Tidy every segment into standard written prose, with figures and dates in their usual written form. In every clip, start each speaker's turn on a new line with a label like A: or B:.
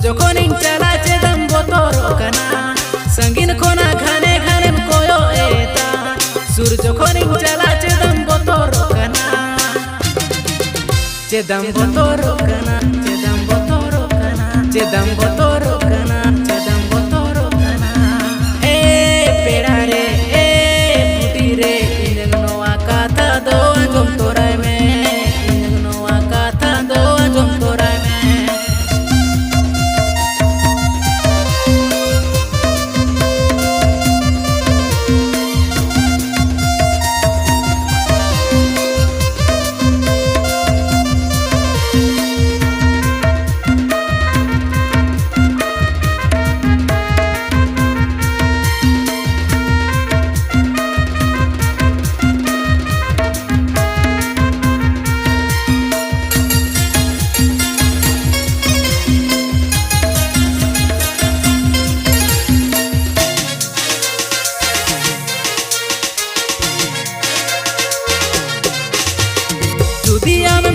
A: जोखोन चला चेदम बोतोरो कना संगीन खोना घने घने कोयो एता सुर जोखोन चला चेदम बोतोरो कना चेदम बोतोरो कना चेदम बोतोरो कना चेदम बोतोरो कना चेदम बोतोरो कना ए पेड़ा रे ए पुटी रे इनग नोआ काथा दो अंजम तोराय में इनग नोआ काथा दो अंजम तोराय में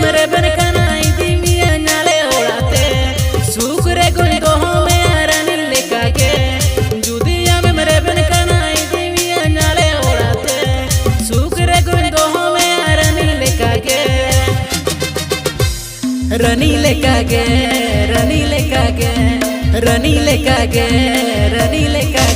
A: मेरे बन कनाई दिमिया नाले ओड़ाते सुकरे गुल गोहो में रनी लेका के जुदिया में मेरे बन कनाई दिमिया नाले ओड़ाते सुकरे गुल गोहो में रनी लेका के रनी लेका के रनी लेका के रनी लेका के रनी लेका